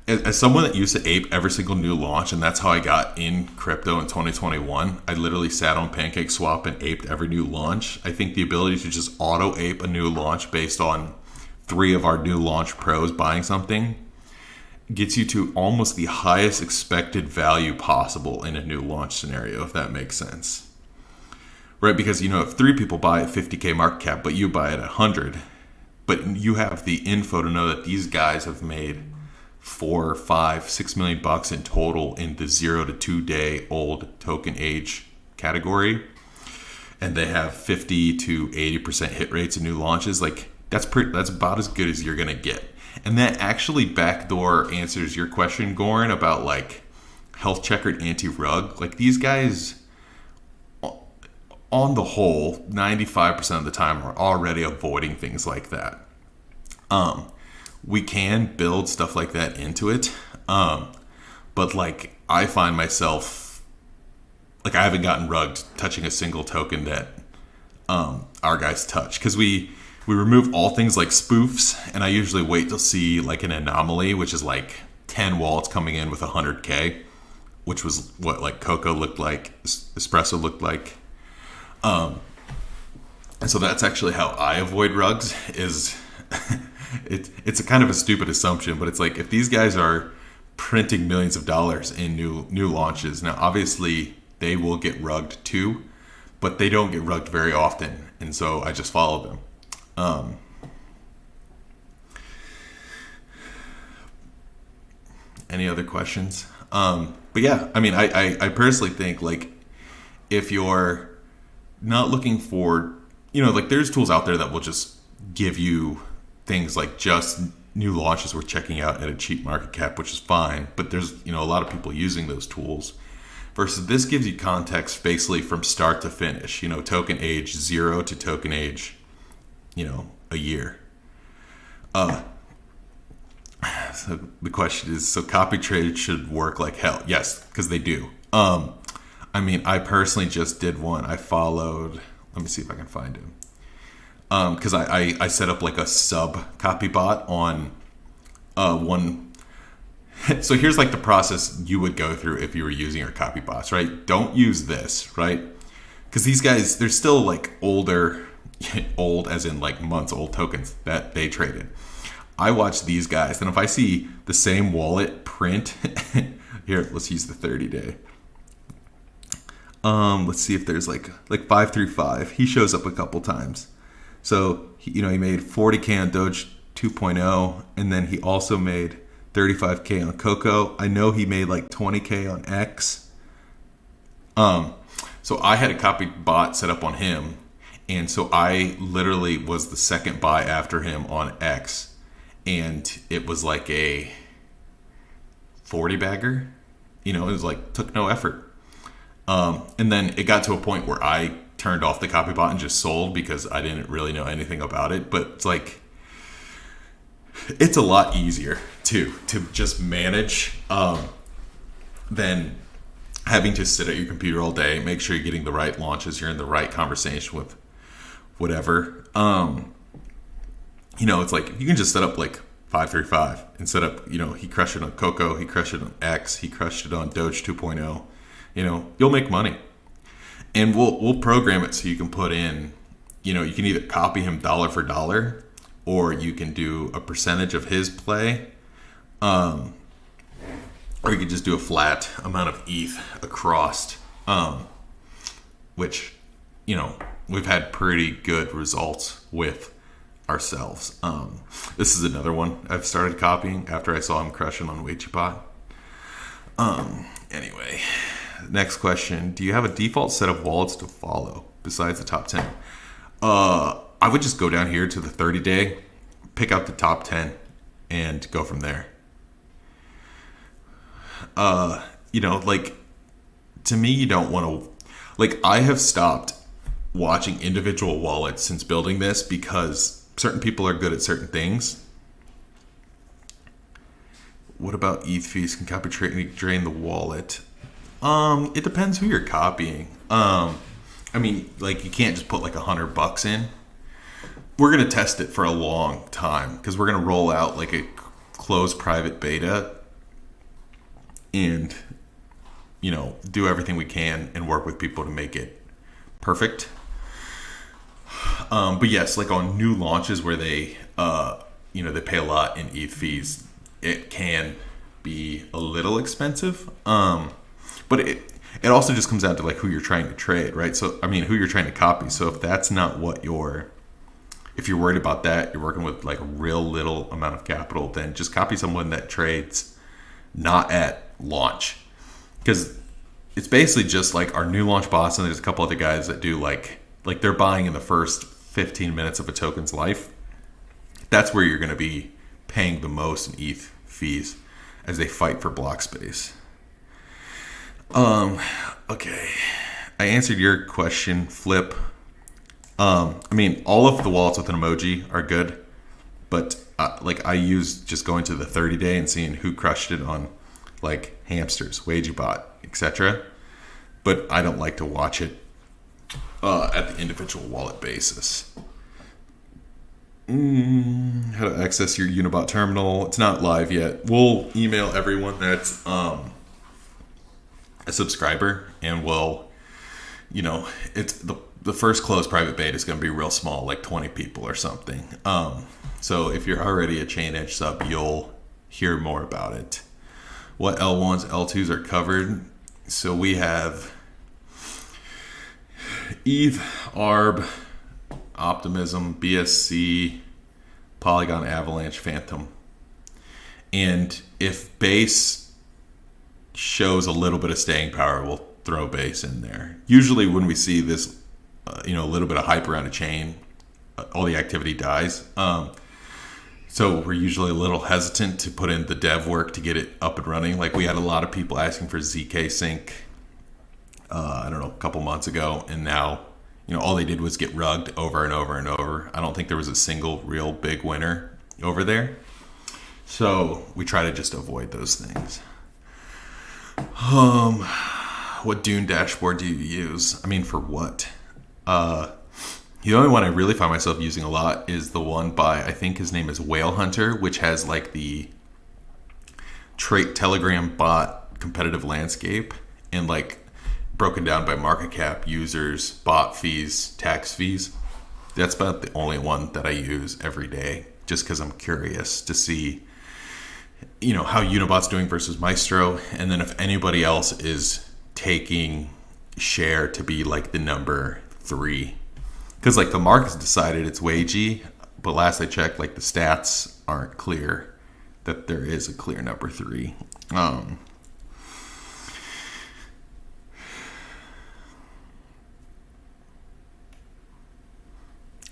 as someone that used to ape every single new launch, and that's how I got in crypto in 2021, I literally sat on PancakeSwap and aped every new launch. I think the ability to just auto ape a new launch based on 3 of our new launch pros buying something gets you to almost the highest expected value possible in a new launch scenario, if that makes sense. right? Because, if 3 people buy at 50K market cap, but you buy it at 100, but you have the info to know that these guys have made 4, 5, 6 million bucks in total in the 0 to 2 day old token age category, and they have 50 to 80% hit rates in new launches. Like that's about as good as you're gonna get. And that actually backdoor answers your question, Goran, about like health checkered anti-rug. Like these guys, on the whole, 95% of the time are already avoiding things like that. We can build stuff like that into it. But like I find myself, like I haven't gotten rugged touching a single token that our guys touch. Because we remove all things like spoofs, and I usually wait to see like an anomaly, which is like 10 wallets coming in with 100K, which was what like Coco looked like, Espresso looked like. And so that's actually how I avoid rugs. Is it's a kind of a stupid assumption, but it's like if these guys are printing millions of dollars in new launches, now obviously they will get rugged too, but they don't get rugged very often, and so I just follow them. Any other questions? But yeah, I mean, I personally think like if you're not looking for, like there's tools out there that will just give you things like just new launches worth checking out at a cheap market cap, which is fine. But there's, a lot of people using those tools versus this gives you context basically from start to finish, token age 0 to token age, a year. So the question is, so copy trade should work like hell? Yes, because they do. I mean, I personally just did one. I followed, let me see if I can find him. Because I set up like a sub copy bot on one. So here's like the process you would go through if you were using your copy bots, right? Don't use this, right? Because these guys, they're still like older, old as in like months old tokens that they traded. I watch these guys, and if I see the same wallet print, here, let's use the 30-day. Let's see if there's like 535. He shows up a couple times. So he made 40K on Doge 2.0, and then he also made 35K on Coco. I know he made like 20K on X. So I had a copy bot set up on him, and so I literally was the second buy after him on X, and it was like a 40 bagger. It was like took no effort. And then it got to a point where I turned off the copy bot and just sold because I didn't really know anything about it. But it's like, it's a lot easier to just manage than having to sit at your computer all day, make sure you're getting the right launches, you're in the right conversation with whatever. It's like you can just set up like 535 and set up, he crushed it on Coco, he crushed it on X, he crushed it on Doge 2.0. You'll make money, and we'll program it so you can put in, you can either copy him dollar for dollar, or you can do a percentage of his play, or you can just do a flat amount of ETH across, which, we've had pretty good results with ourselves. This is another one I've started copying after I saw him crushing on WeChat. Anyway. Next question. Do you have a default set of wallets to follow besides the top 10? I would just go down here to the 30-day, pick out the top 10, and go from there. Like, to me, you don't want to... Like, I have stopped watching individual wallets since building this because certain people are good at certain things. What about ETH fees? Can copy drain the wallet? It depends who you're copying. I mean, like you can't just put like $100 in. We're going to test it for a long time because we're going to roll out like a closed private beta and, do everything we can and work with people to make it perfect. But yes, like on new launches where they, they pay a lot in ETH fees, it can be a little expensive. But it also just comes down to like who you're trying to trade, right? So I mean, who you're trying to copy. So if that's not what if you're worried about that, you're working with like a real little amount of capital, then just copy someone that trades not at launch, because it's basically just like our new launch boss, and there's a couple other guys that do like they're buying in the first 15 minutes of a token's life. That's where you're going to be paying the most in ETH fees as they fight for block space. Okay, I answered your question, Flip. I mean, all of the wallets with an emoji are good, but like I use just going to the 30-day and seeing who crushed it on like Hamsters, WagerBot, etc. But I don't like to watch it at the individual wallet basis. How to access your Unibot terminal? It's not live yet. We'll email everyone that's a subscriber, and we'll, it's the first closed private beta is going to be real small, like 20 people or something. So if you're already a chainEDGE sub, you'll hear more about it. What L1s, L2s are covered? So we have ETH, ARB, Optimism, BSC, Polygon, Avalanche, Phantom. And if base shows a little bit of staying power, we'll throw base in there. Usually when we see this, a little bit of hype around a chain, all the activity dies. So we're usually a little hesitant to put in the dev work to get it up and running. Like we had a lot of people asking for ZK Sync, a couple months ago, and now, all they did was get rugged over and over and over. I don't think there was a single real big winner over there. So we try to just avoid those things. What Dune dashboard do you use? I mean, for what? The only one I really find myself using a lot is the one by, I think his name is Whale Hunter, which has like the Telegram bot competitive landscape and like broken down by market cap, users, bot fees, tax fees. That's about the only one that I use every day, just because I'm curious to see, how Unibot's doing versus Maestro, and then if anybody else is taking share to be like the number 3. Because like the market's decided it's Wagey, but last I checked, like the stats aren't clear that there is a clear number 3.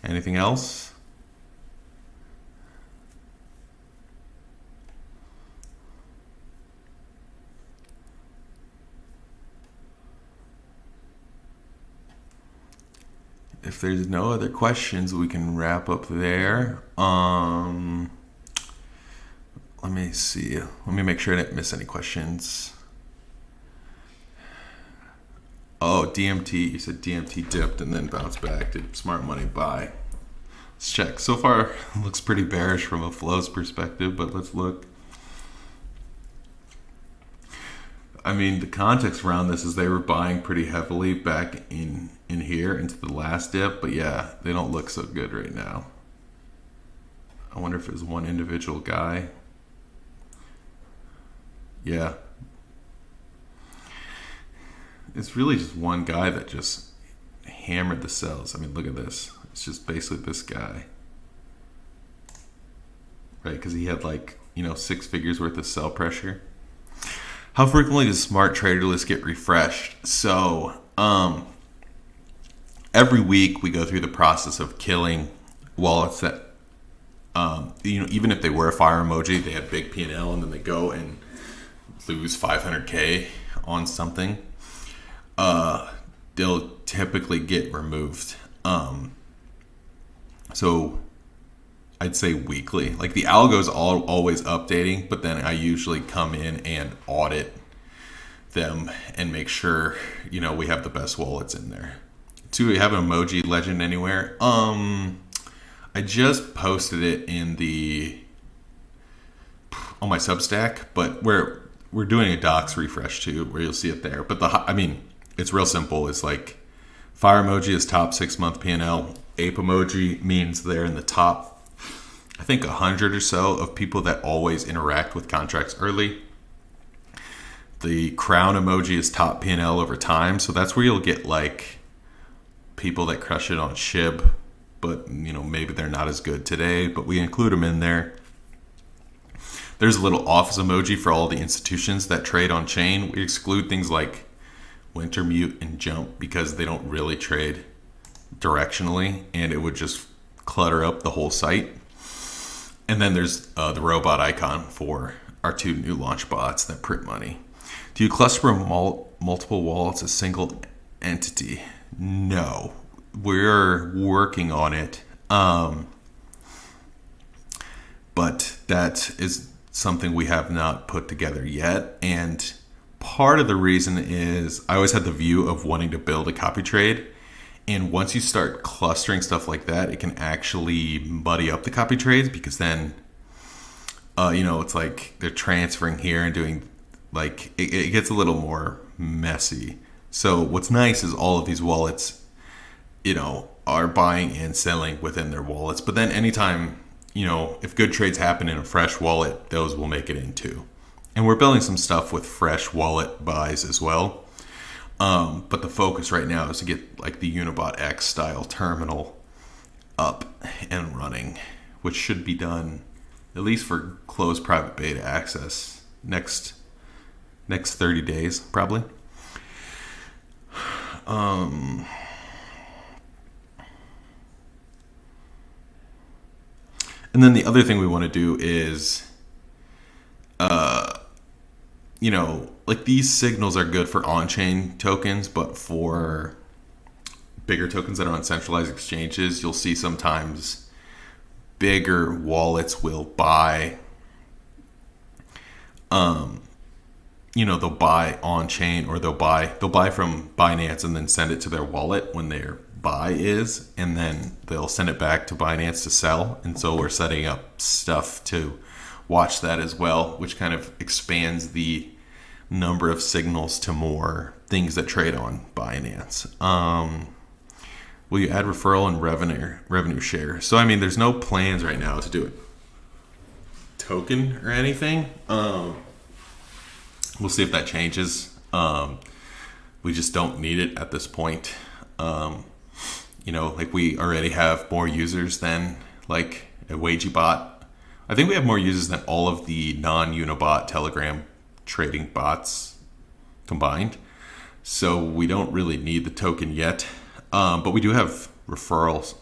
Anything else? If there's no other questions, we can wrap up there. Let me see. Let me make sure I didn't miss any questions. Oh, DMT. You said DMT dipped and then bounced back. Did smart money buy? Let's check. So far, it looks pretty bearish from a flows perspective, but let's look. I mean, the context around this is they were buying pretty heavily back in here into the last dip, but yeah, they don't look so good right now. I wonder if it was one individual guy. Yeah. It's really just one guy that just hammered the sells. I mean, look at this. It's just basically this guy. Right? Because he had 6 figures worth of sell pressure. How frequently does Smart Trader List get refreshed? So, every week we go through the process of killing wallets that, even if they were a fire emoji, they had big P&L, and then they go and lose 500K on something. They'll typically get removed. So I'd say weekly. Like the algo's always updating, but then I usually come in and audit them and make sure, we have the best wallets in there. Do we have an emoji legend anywhere? I just posted it on my Substack, but we're doing a docs refresh too, where you'll see it there. But it's real simple. It's like fire emoji is top 6-month P&L. Ape emoji means they're in the top, I think 100 or so of people that always interact with contracts early. The crown emoji is top P&L over time, so that's where you'll get like people that crush it on SHIB, but maybe they're not as good today, but we include them in there. There's a little office emoji for all the institutions that trade on chain. We exclude things like Wintermute and Jump because they don't really trade directionally, and it would just clutter up the whole site. And then there's the robot icon for our 2 new launch bots that print money. Do you cluster multiple wallets as single entity? No, we're working on it, but that is something we have not put together yet. And part of the reason is I always had the view of wanting to build a copy trade. And once you start clustering stuff like that, it can actually muddy up the copy trades, because then, it's like they're transferring here and doing like, it gets a little more messy. So what's nice is all of these wallets, are buying and selling within their wallets. But then anytime, if good trades happen in a fresh wallet, those will make it in too. And we're building some stuff with fresh wallet buys as well. But the focus right now is to get like the Unibot X style terminal up and running, which should be done at least for closed private beta access next 30 days, probably. And then the other thing we want to do is, like these signals are good for on-chain tokens, but for bigger tokens that are on centralized exchanges, you'll see sometimes bigger wallets will buy, they'll buy on-chain, or they'll buy from Binance and then send it to their wallet when their buy is, and then they'll send it back to Binance to sell. And so we're setting up stuff to watch that as well, which kind of expands the number of signals to more things that trade on Binance. Will you add referral and revenue share? So there's no plans right now to do a token or anything. We'll see if that changes. We just don't need it at this point. Like we already have more users than like a WageBot. I think we have more users than all of the non-Unibot Telegram trading bots combined. So we don't really need the token yet. But we do have referrals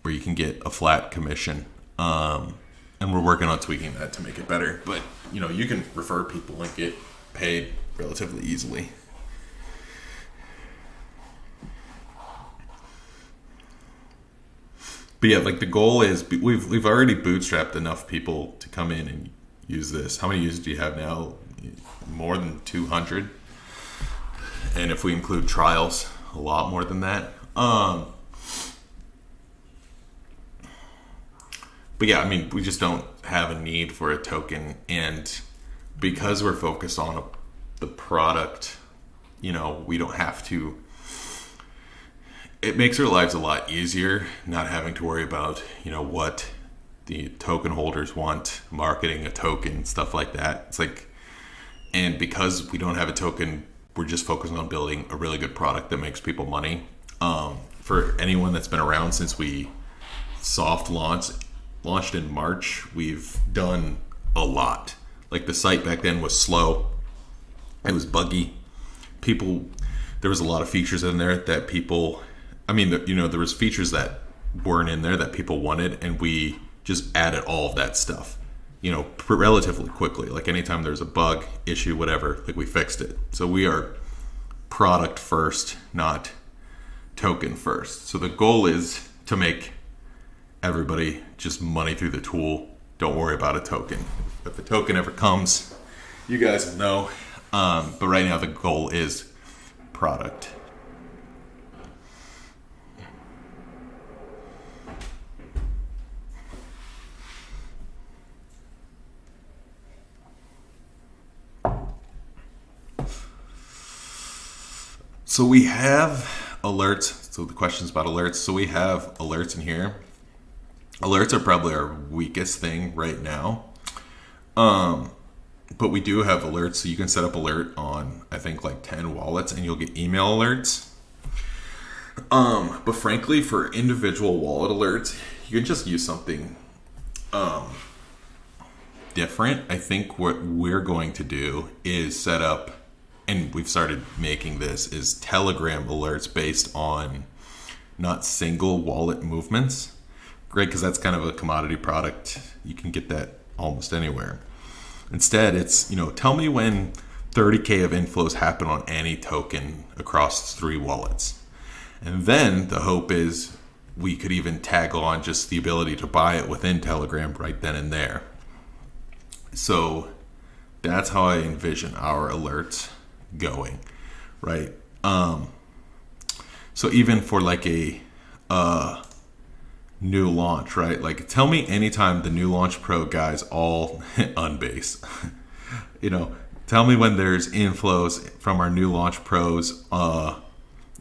where you can get a flat commission. And we're working on tweaking that to make it better. But, you can refer people and get paid relatively easily. But yeah, like the goal is we've already bootstrapped enough people to come in and use this. How many users do you have now? More than 200. And if we include trials, a lot more than that. But yeah, we just don't have a need for a token. And because we're focused on the product, we don't have to. It makes our lives a lot easier not having to worry about, what the token holders want, marketing a token, stuff like that. It's like, and because we don't have a token, we're just focusing on building a really good product that makes people money. For anyone that's been around since we soft launched in March, we've done a lot. Like the site back then was slow. It was buggy. There was a lot of features in there that people, there was features that weren't in there that people wanted, and we just added all of that stuff, relatively quickly. Like anytime there's a bug, issue, whatever, like we fixed it. So we are product first, not token first. So the goal is to make everybody just money through the tool. Don't worry about a token. If the token ever comes, you guys will know. But right now the goal is product. So we have alerts. So the question's about alerts. So we have alerts in here. Alerts are probably our weakest thing right now. but we do have alerts, so you can set up alert on, I think, like 10 wallets, and you'll get email alerts. But frankly, for individual wallet alerts, you can just use something different. I think what we're going to do is set up, and we've started making this, is Telegram alerts based on not single wallet movements. Great, because that's kind of a commodity product. You can get that almost anywhere. Instead, it's, tell me when 30K of inflows happen on any token across 3 wallets. And then the hope is we could even tag on just the ability to buy it within Telegram right then and there. So that's how I envision our alerts going, right? So even for like a new launch, right? Like, tell me anytime the new launch pro guys all unbase. Tell me when there's inflows from our new launch pros.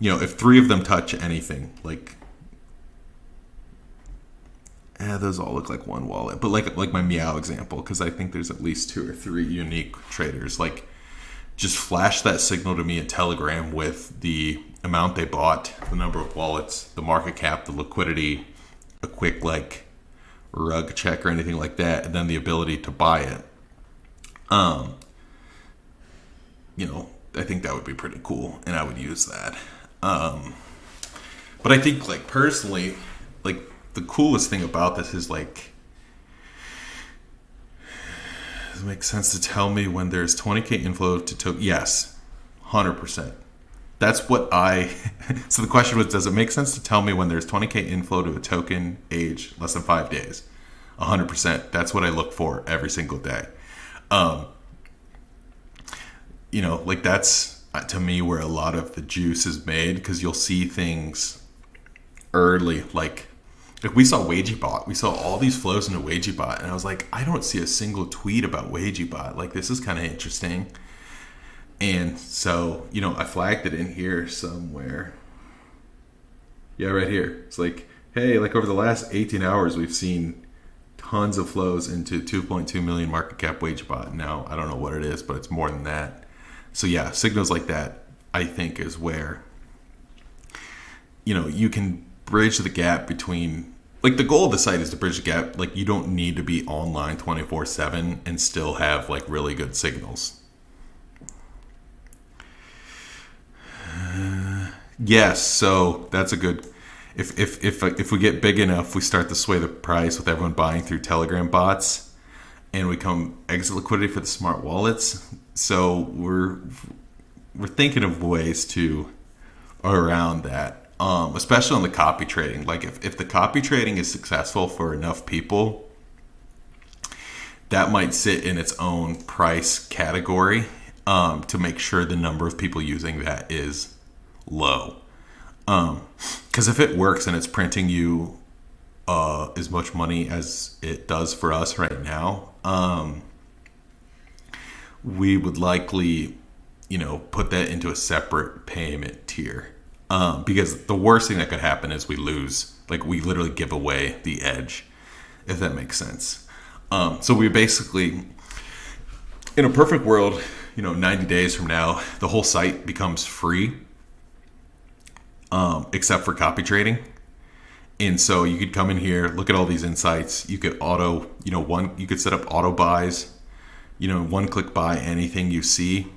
If 3 of them touch anything, like, those all look like one wallet. But like my Meow example, because I think there's at least 2 or 3 unique traders. Like, just flash that signal to me in Telegram with the amount they bought, the number of wallets, the market cap, the liquidity, a quick like rug check or anything like that, and then the ability to buy it. I think that would be pretty cool, and I would use that. But I think, like, personally, like, the coolest thing about this is, like, does it make sense to tell me when there's 20K inflow to token? Yes, 100%. That's what so the question was, does it make sense to tell me when there's 20K inflow to a token age less than 5 days? 100%. That's what I look for every single day. Like, that's, to me, where a lot of the juice is made, because you'll see things early. Like we saw WageBot. We saw all these flows into WageBot, and I was like, I don't see a single tweet about WageBot. Like, this is kind of interesting. And so, I flagged it in here somewhere. Yeah, right here. It's like, hey, like, over the last 18 hours, we've seen tons of flows into 2.2 million market cap WageBot. Now, I don't know what it is, but it's more than that. So yeah, signals like that, I think, is where, you can bridge the gap between, like, the goal of the site is to bridge the gap. Like, you don't need to be online 24/7 and still have, like, really good signals. Yes, so that's a good. If we get big enough, we start to sway the price with everyone buying through Telegram bots, and we come exit liquidity for the smart wallets. So we're thinking of ways to around that, especially on the copy trading. Like, if the copy trading is successful for enough people, that might sit in its own price category, to make sure the number of people using that is low. Because if it works and it's printing you as much money as it does for us right now, we would likely, put that into a separate payment tier. Because the worst thing that could happen is we lose. Like, we literally give away the edge, if that makes sense. So we basically, in a perfect world, 90 days from now, the whole site becomes free, except for copy trading. And so you could come in here, look at all these insights. You could you could set up auto buys, one click buy anything you see.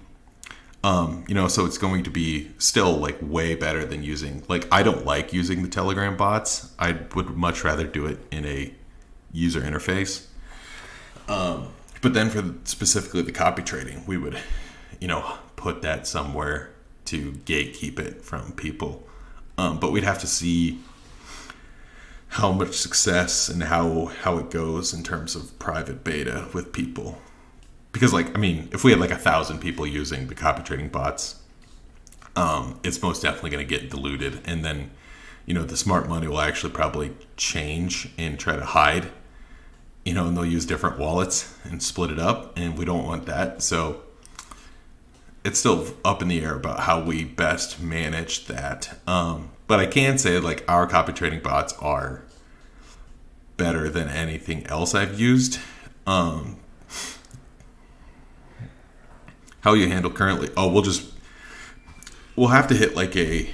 So it's going to be still, like, way better than using, like, I don't like using the Telegram bots. I would much rather do it in a user interface. But then for specifically the copy trading, we would, put that somewhere to gatekeep it from people. But we'd have to see how much success and how it goes in terms of private beta with people. Because, like, if we had like 1,000 people using the copy trading bots, it's most definitely going to get diluted. And then, the smart money will actually probably change and try to hide, and they'll use different wallets and split it up. And we don't want that. So it's still up in the air about how we best manage that. But I can say, like, our copy trading bots are better than anything else I've used. How you handle currently? Oh, we'll have to hit like a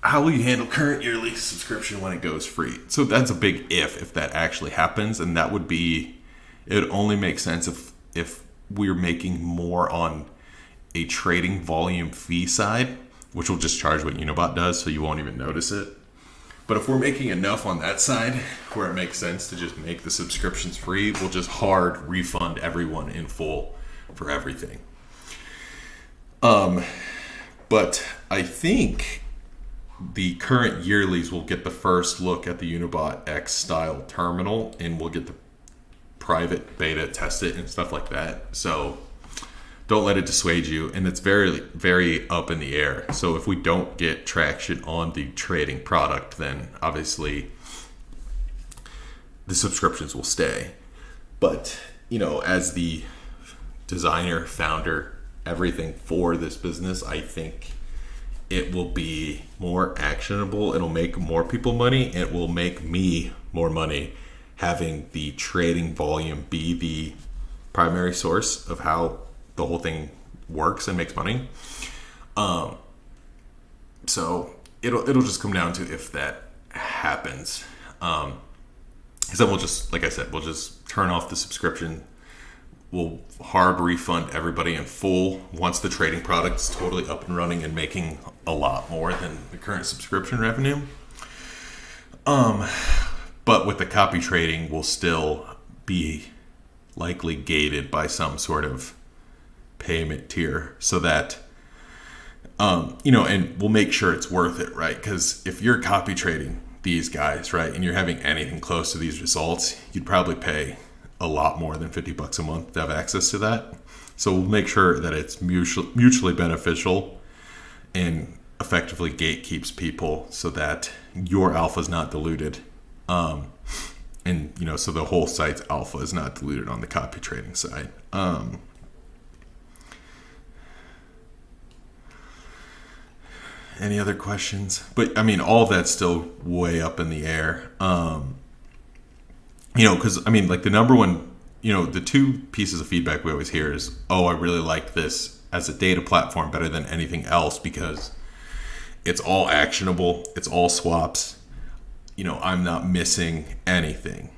how will you handle current yearly subscription when it goes free? So that's a big if that actually happens, and that would be it only makes sense if we're making more on a trading volume fee side, which will just charge what Unibot does, so you won't even notice it. But if we're making enough on that side where it makes sense to just make the subscriptions free, we'll just hard refund everyone in full for everything. But I think the current yearlies will get the first look at the Unibot X style terminal, and we'll get the private beta, test it and stuff like that. So don't let it dissuade you. And it's very, very up in the air. So if we don't get traction on the trading product, then obviously the subscriptions will stay. But, as the designer, founder, everything for this business, I think it will be more actionable. It'll make more people money. It will make me more money having the trading volume be the primary source of how the whole thing works and makes money. So it'll just come down to if that happens. Because then we'll just, like I said, we'll just turn off the subscription. We'll hard refund everybody in full once the trading product's totally up and running and making a lot more than the current subscription revenue. But with the copy trading, we'll still be likely gated by some sort of payment tier so that, and we'll make sure it's worth it, right? Because if you're copy trading these guys, right, and you're having anything close to these results, you'd probably pay a lot more than $50 a month to have access to that. So we'll make sure that it's mutually beneficial and effectively gatekeeps people so that your alpha is not diluted. So the whole site's alpha is not diluted on the copy trading side. Any other questions? But all of that's still way up in the air. Because the number one, the two pieces of feedback we always hear is, oh, I really like this as a data platform better than anything else because it's all actionable, it's all swaps. I'm not missing anything.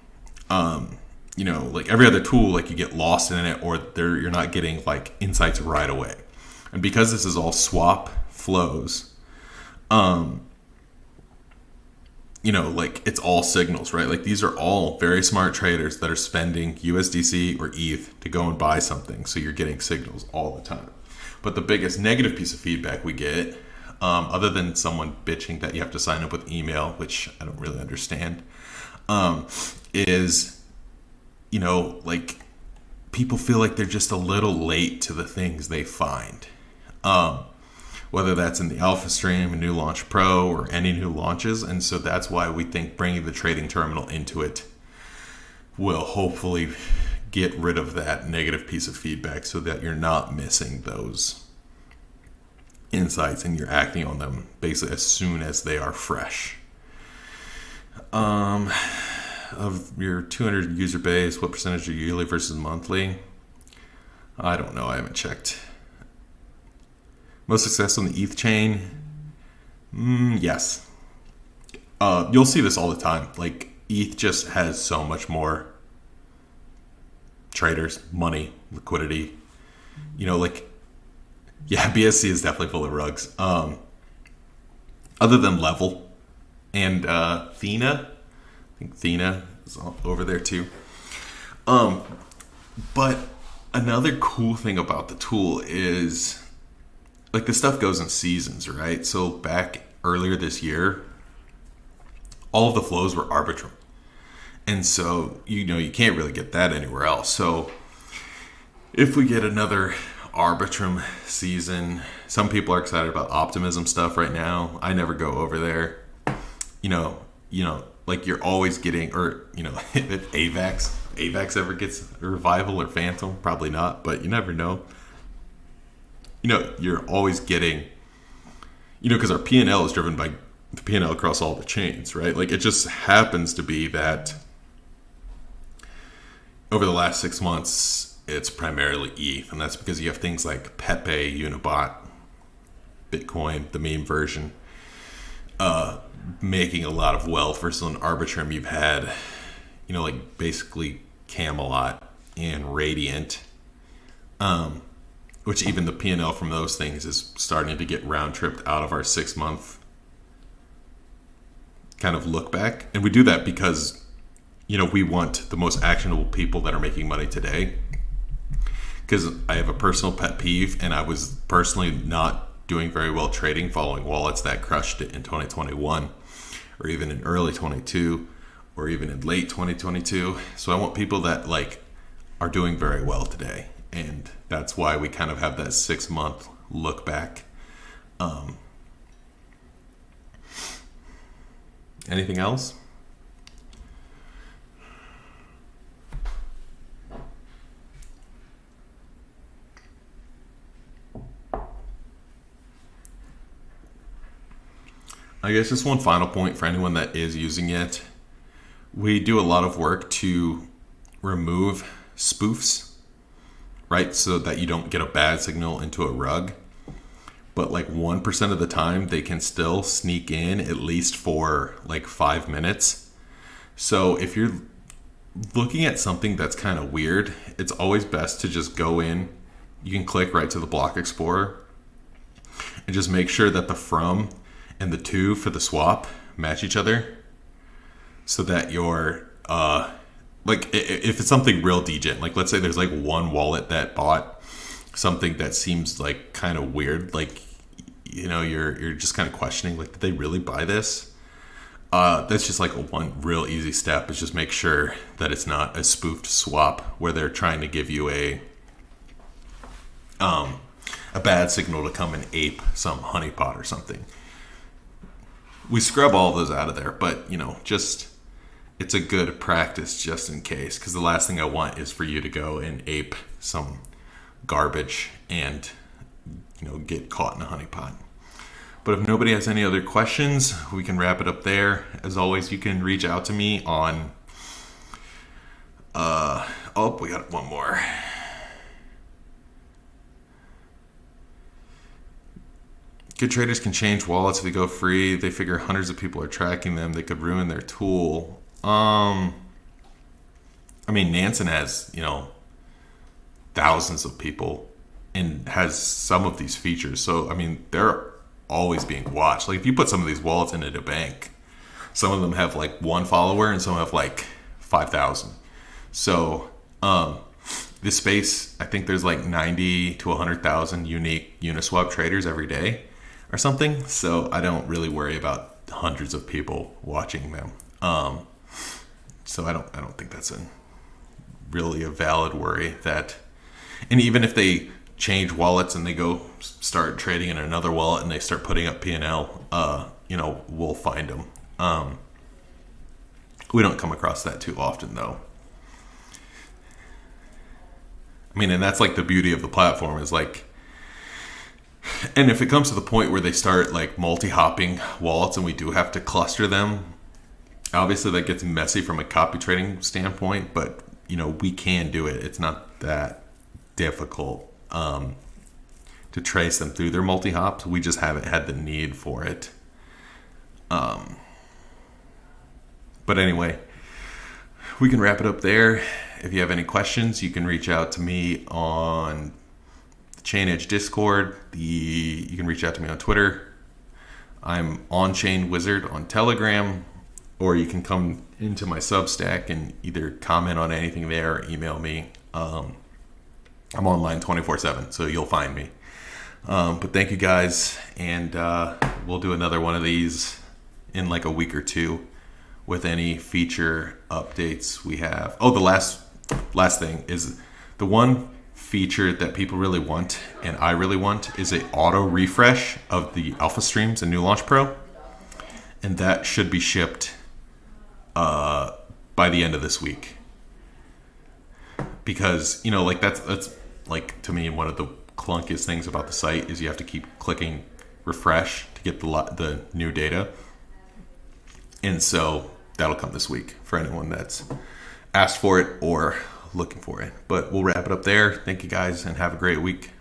Like every other tool, like you get lost in it or you're not getting like insights right away. And because this is all swap flows, like it's all signals, right? Like these are all very smart traders that are spending USDC or ETH to go and buy something. So you're getting signals all the time. But the biggest negative piece of feedback we get, other than someone bitching that you have to sign up with email, which I don't really understand, is, like people feel like they're just a little late to the things they find. Whether that's in the Alpha Stream, a new Launch Pro, or any new launches. And so that's why we think bringing the trading terminal into it will hopefully get rid of that negative piece of feedback so that you're not missing those insights and you're acting on them basically as soon as they are fresh. Of your 200 user base, what percentage are yearly versus monthly? I don't know. I haven't checked. Most success on the ETH chain? Yes. You'll see this all the time. Like ETH just has so much more traders, money, liquidity. BSC is definitely full of rugs. Other than Level and Thena. I think Thena is over there too. But another cool thing about the tool is like the stuff goes in seasons, right? So back earlier this year, all of the flows were Arbitrum. And so, you can't really get that anywhere else. So if we get another Arbitrum season, some people are excited about optimism stuff right now. I never go over there. Like you're always getting, or, if AVAX ever gets a revival or Phantom, probably not, but you never know. You're always getting, because our P&L is driven by the P&L across all the chains, right? Like it just happens to be that over the last 6 months, it's primarily ETH, and that's because you have things like Pepe, Unibot, Bitcoin, the meme version, making a lot of wealth versus an Arbitrum you've had, like basically Camelot and Radiant, which even the P&L from those things is starting to get round-tripped out of our 6-month kind of look back. And we do that because, we want the most actionable people that are making money today. Because I have a personal pet peeve, and I was personally not doing very well trading following wallets that crushed it in 2021, or even in early 22, or even in late 2022. So I want people that are doing very well today, and that's why we kind of have that 6-month look back. Anything else? I guess just one final point for anyone that is using it. We do a lot of work to remove spoofs, right? So that you don't get a bad signal into a rug. But 1% of the time, they can still sneak in at least for 5 minutes. So if you're looking at something that's kind of weird, it's always best to just go in. You can click right to the Block Explorer and just make sure that the from and the to for the swap match each other, so that you're if it's something real degen, let's say there's one wallet that bought something that seems kind of weird, you're just kind of questioning, did they really buy this? That's just one real easy step, is just make sure that it's not a spoofed swap where they're trying to give you a bad signal to come and ape some honeypot or something. We scrub all those out of there, but it's a good practice just in case, because the last thing I want is for you to go and ape some garbage and get caught in a honeypot. But if nobody has any other questions, we can wrap it up there. As always, you can reach out to me on we got one more. Good traders can change wallets if they go free. They figure hundreds of people are tracking them. They could ruin their tool. Nansen has, thousands of people and has some of these features. So, they're always being watched. If you put some of these wallets into a bank, some of them have one follower and some have 5,000. So, this space, I think there's 90 to 100,000 unique Uniswap traders every day or something. So I don't really worry about hundreds of people watching them. So I don't think that's really a valid worry. And even if they change wallets and they go start trading in another wallet and they start putting up P&L, we'll find them. We don't come across that too often though. And that's the beauty of the platform is and if it comes to the point where they start multi-hopping wallets and we do have to cluster them, obviously that gets messy from a copy trading standpoint, but we can do it. It's not that difficult to trace them through their multi-hops. We just haven't had the need for it. But anyway, we can wrap it up there. If you have any questions, you can reach out to me on the chainEDGE Discord. You can reach out to me on Twitter. I'm on Chain Wizard on Telegram, or you can come into my Substack and either comment on anything there or email me. I'm online 24/7, so you'll find me. But thank you guys, and we'll do another one of these in a week or two with any feature updates we have. Oh, the last thing is the one feature that people really want and I really want is a auto refresh of the alpha streams in New Launch Pro, and that should be shipped by the end of this week, because that's to me one of the clunkiest things about the site is you have to keep clicking refresh to get the new data, and so that'll come this week for anyone that's asked for it or looking for it. But we'll wrap it up there. Thank you guys and have a great week.